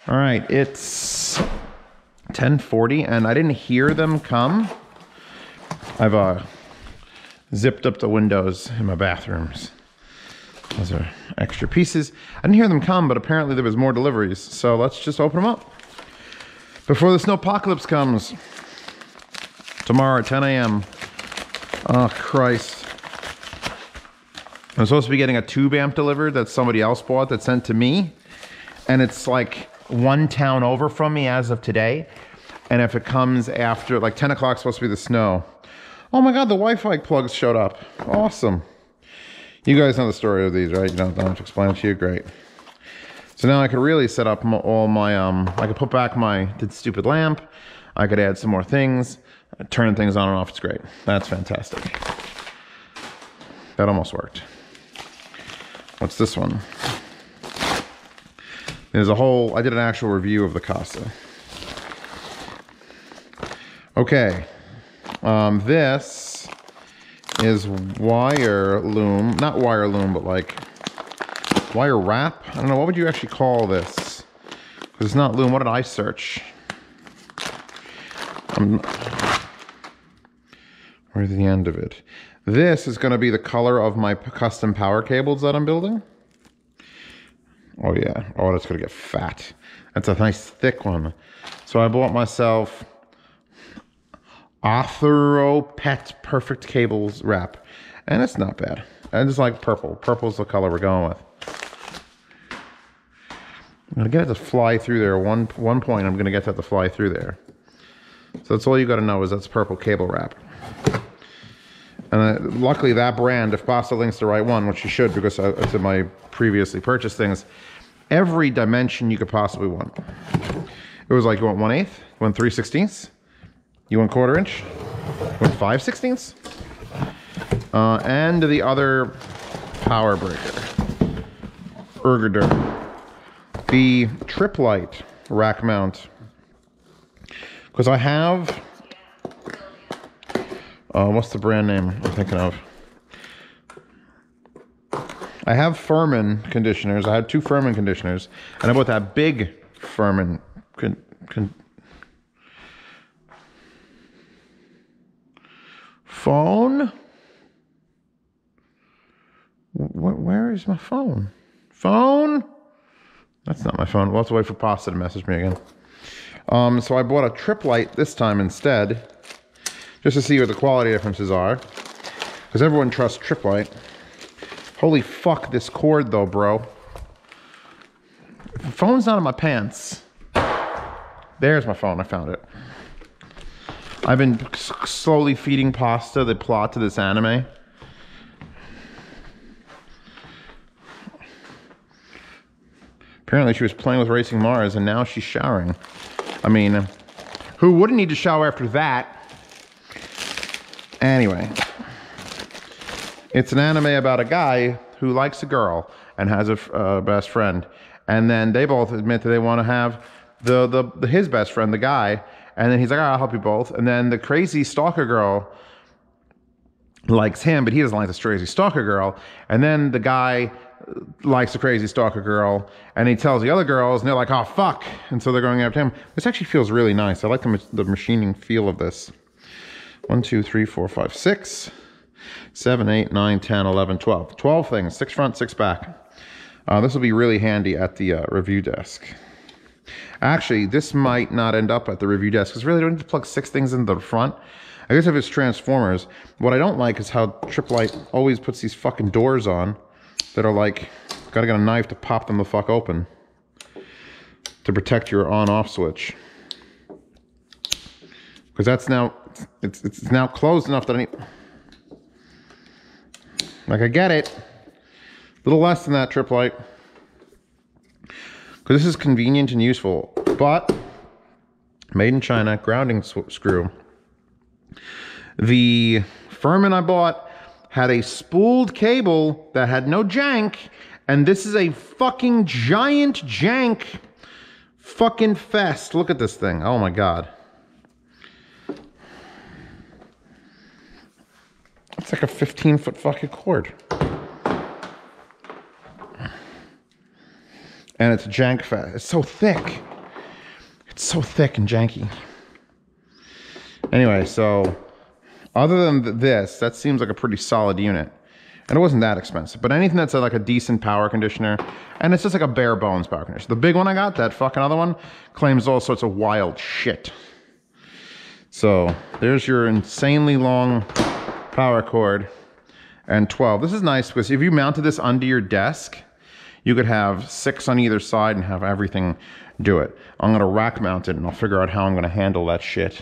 All right, it's 10:40 and I didn't hear them come. I've zipped up the windows in my bathrooms. Those are extra pieces. I didn't hear them come, but apparently there was more deliveries. So let's just open them up before the snowpocalypse comes. Tomorrow at 10 a.m. Oh, Christ. I'm supposed to be getting a tube amp delivered that somebody else bought that's sent to me. And it's like one town over from me as of today. And if it comes after, like 10 o'clock supposed to be the snow. Oh my God, the Wi-Fi plugs showed up. Awesome. You guys know the story of these, right? You don't have to explain it to you, great. So now I could really set up all my, I could put back my stupid lamp. I could add some more things, turn things on and off, it's great. That's fantastic. That almost worked. What's this one? There's a whole, I did an actual review of the Casa. Okay, this is wire loom, not wire loom, but like wire wrap. I don't know, what would you actually call this? Because it's not loom, what did I search? Where's the end of it? This is gonna be the color of my custom power cables that I'm building. Oh yeah, oh that's gonna get fat. That's a nice thick one. So I bought myself Arthuro Pet Perfect Cables wrap. And it's not bad. I just like purple. Purple's the color we're going with. I'm gonna get it to fly through there. One point I'm gonna get that to fly through there. So that's all you gotta know is that's purple cable wrap. And luckily that brand, if Pasta links the right one, which you should because it's in my previously purchased things, every dimension you could possibly want. It was like, you want 1/8? You want 3/16? You want 1/4 inch? You want 5/16? And the other power breaker. Ergoder. The Tripp Lite rack mount. Because I have... what's the brand name I'm thinking of? I have Furman conditioners. I had 2 Furman conditioners. And I bought that big Furman phone? Where is my phone? Phone? That's not my phone. We'll have to wait for Pasta to message me again. So I bought a Tripp Lite this time instead. Just to see what the quality differences are. Because everyone trusts Tripp Lite. Holy fuck, this cord though, bro. The phone's not in my pants. There's my phone, I found it. I've been slowly feeding Pasta the plot to this anime. Apparently she was playing with Racing Mars and now she's showering. I mean, who wouldn't need to shower after that? Anyway. It's an anime about a guy who likes a girl and has a best friend. And then they both admit that they want to have his best friend, the guy. And then he's like, all right, I'll help you both. And then the crazy stalker girl likes him, but he doesn't like this crazy stalker girl. And then the guy likes the crazy stalker girl. And he tells the other girls, and they're like, oh, fuck. And so they're going after him. This actually feels really nice. I like the machining feel of this. 1, 2, 3, 4, 5, 6. 7, 8, 9, 10, 11, 12. 12 things, 6 front, 6 back. This will be really handy at the review desk. Actually, this might not end up at the review desk because really I don't need to plug 6 things into the front. I guess if it's Transformers, what I don't like is how Tripp Lite always puts these fucking doors on that are like, gotta get a knife to pop them the fuck open to protect your on-off switch. Because that's now, it's now closed enough that I need... Like, I get it. A little less than that, Tripp Lite. Because this is convenient and useful. But, made in China, grounding screw. The Furman I bought had a spooled cable that had no jank. And this is a fucking giant jank fucking fest. Look at this thing. Oh my God. It's like a 15-foot fucking cord. And it's jank fest. It's so thick. It's so thick and janky. Anyway, so other than this, that seems like a pretty solid unit. And it wasn't that expensive, but anything that's like a decent power conditioner, and it's just like a bare bones power conditioner. The big one I got, that fucking other one, claims all sorts of wild shit. So there's your insanely long power cord and 12. This is nice because if you mounted this under your desk, you could have 6 on either side and have everything do it. I'm gonna rack mount it and I'll figure out how I'm gonna handle that shit.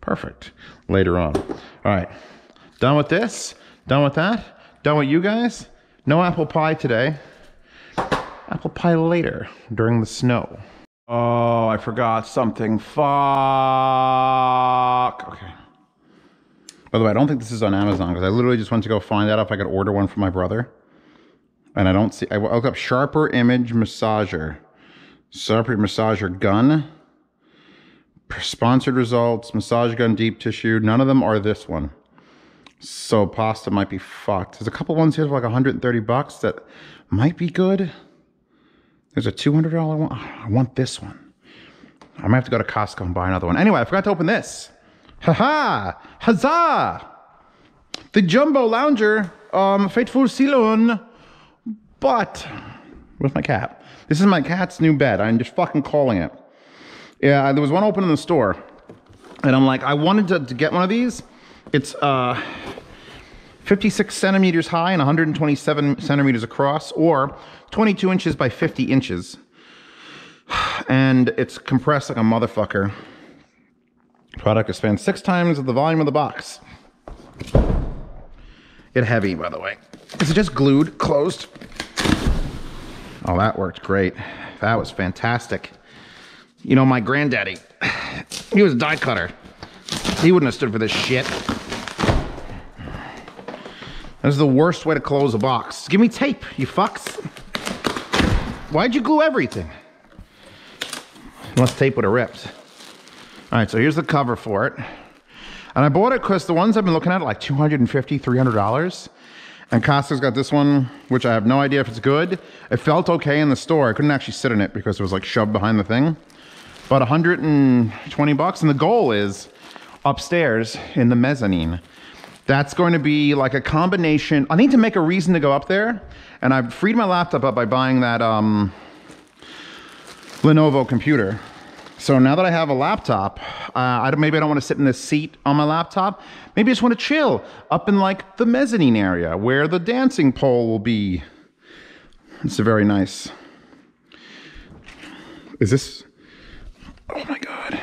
Perfect. Later on. All right, done with this, done with that, done with you guys. No apple pie today. Apple pie later during the snow. Oh, I forgot something. Fuck. Okay. By the way, I don't think this is on Amazon because I literally just went to go find out if I could order one for my brother. And I don't see, I looked up Sharper Image Massager. Sharper Massager gun. Sponsored results, massage gun, deep tissue. None of them are this one. So pasta might be fucked. There's a couple ones here for like 130 bucks that might be good. There's a $200 one. I want this one. I might have to go to Costco and buy another one. Anyway, I forgot to open this. Haha! Huzzah! The Jumbo Lounger, Faithful Ceylon. But, where's my cat? This is my cat's new bed. I'm just fucking calling it. Yeah, there was one open in the store. And I'm like, I wanted to get one of these. It's 56 centimeters high and 127 centimeters across, or 22 inches by 50 inches. And it's compressed like a motherfucker. Product expands 6 times the volume of the box. It's heavy, by the way. Is it just glued, closed? Oh, that worked great. That was fantastic. You know, my granddaddy, he was a die cutter. He wouldn't have stood for this shit. This is the worst way to close a box. Give me tape, you fucks. Why'd you glue everything? Unless tape would have ripped. All right, so here's the cover for it. And I bought it because the ones I've been looking at are like $250, $300. And Costco's got this one, which I have no idea if it's good. It felt okay in the store. I couldn't actually sit in it because it was like shoved behind the thing. But 120 bucks, and the goal is upstairs in the mezzanine. That's going to be like a combination. I need to make a reason to go up there, and I've freed my laptop up by buying that Lenovo computer. So now that I have a laptop, maybe I don't want to sit in this seat on my laptop. Maybe I just want to chill up in like the mezzanine area where the dancing pole will be. It's very nice. Is this? Oh my God.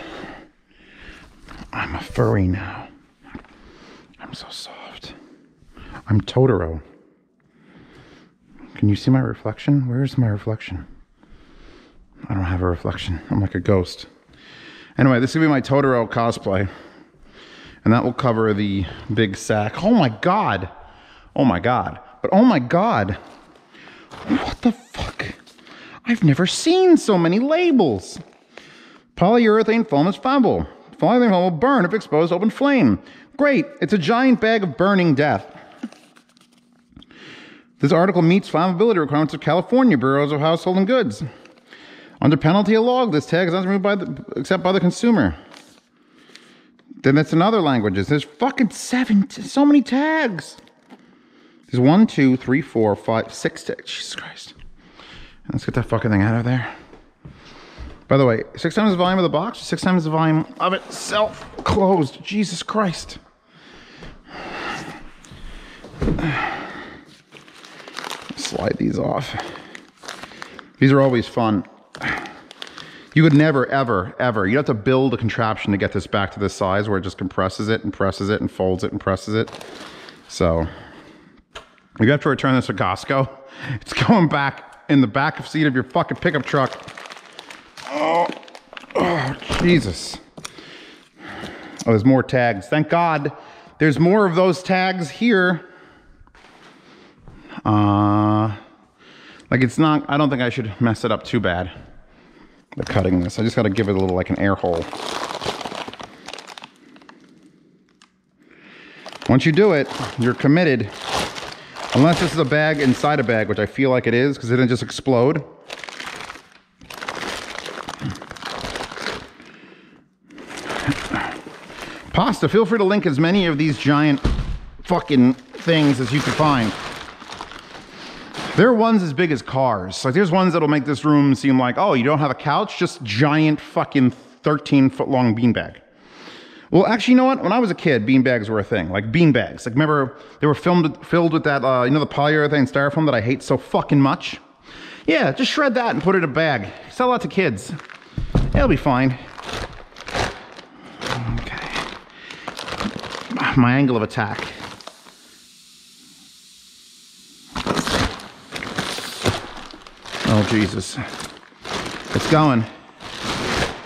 I'm a furry now. I'm so soft. I'm Totoro. Can you see my reflection? Where is my reflection? I don't have a reflection. I'm like a ghost. Anyway, this is gonna be my Totoro cosplay. And that will cover the big sack. Oh my God. Oh my God. But oh my God. What the fuck? I've never seen so many labels. Polyurethane foam is flammable. Polyurethane foam will burn if exposed to open flame. Great. It's a giant bag of burning death. This article meets flammability requirements of California Bureaus of Household and Goods. Under penalty of law, this tag is not removed except by the consumer. Then that's in other languages. There's fucking so many tags. There's 1, 2, 3, 4, 5, 6 tags. Jesus Christ. Let's get that fucking thing out of there. By the way, 6 times the volume of the box, 6 times the volume of itself closed. Jesus Christ. Slide these off. These are always fun. You would never, ever, ever, you have to build a contraption to get this back to this size where it just compresses it and presses it and folds it and presses it. So, you have to return this to Costco. It's going back in the back of seat of your fucking pickup truck. Oh, Jesus. Oh, there's more tags. Thank God there's more of those tags here. Like it's not, I don't think I should mess it up too bad. By cutting this. I just got to give it a little like an air hole. Once you do it, you're committed. Unless this is a bag inside a bag, which I feel like it is, because it didn't just explode. Pasta, feel free to link as many of these giant fucking things as you can find. There are ones as big as cars. Like there's ones that'll make this room seem like, oh, you don't have a couch? Just giant fucking 13-foot long beanbag. Well, actually, you know what? When I was a kid, beanbags were a thing. Like beanbags. Like remember, they were filled with that, you know, the polyurethane styrofoam that I hate so fucking much? Yeah, just shred that and put it in a bag. Sell that to kids. It'll be fine. Okay. My angle of attack. Oh, Jesus. It's going.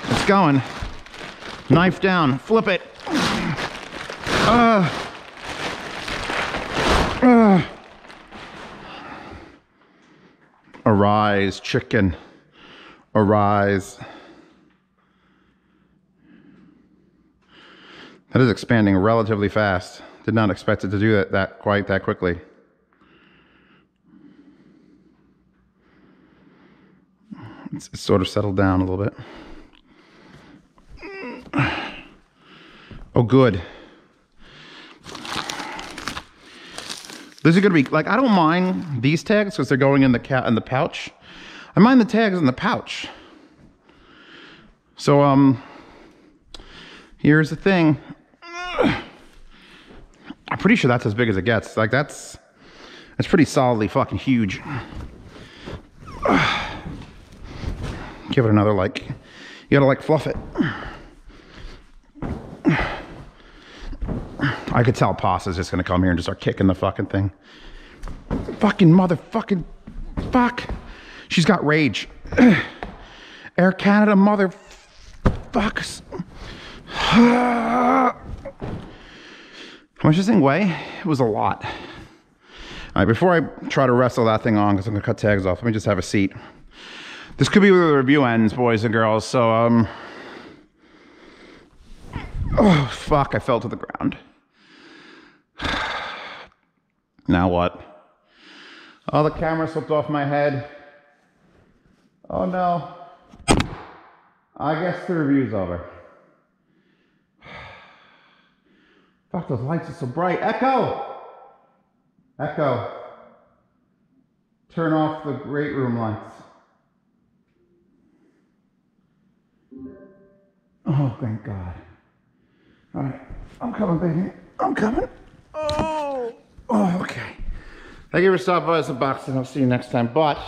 It's going. Knife down. Flip it. Arise, chicken. Arise. That is expanding relatively fast. Did not expect it to do that quite that quickly. It's sort of settled down a little bit. Oh, good. This is gonna be like, I don't mind these tags because they're going in the pouch. I mind the tags in the pouch. So here's the thing. I'm pretty sure that's as big as it gets. Like that's pretty solidly fucking huge. Give it another like, you gotta like fluff it. I could tell Pasta's just gonna come here and just start kicking the fucking thing. Fucking motherfucking fuck. She's got rage. Air Canada motherfuckers. How much does this thing weigh? It was a lot. All right, before I try to wrestle that thing on, because I'm gonna cut tags off, let me just have a seat. This could be where the review ends, boys and girls, so, oh, fuck, I fell to the ground. Now what? Oh, the camera slipped off my head. Oh no. I guess the review's over. Fuck, those lights are so bright. Echo! Echo. Turn off the great room lights. Oh, thank God. All right, I'm coming, baby. I'm coming. Oh, okay. Thank you for stopping by us unboxing. I'll see you next time. But.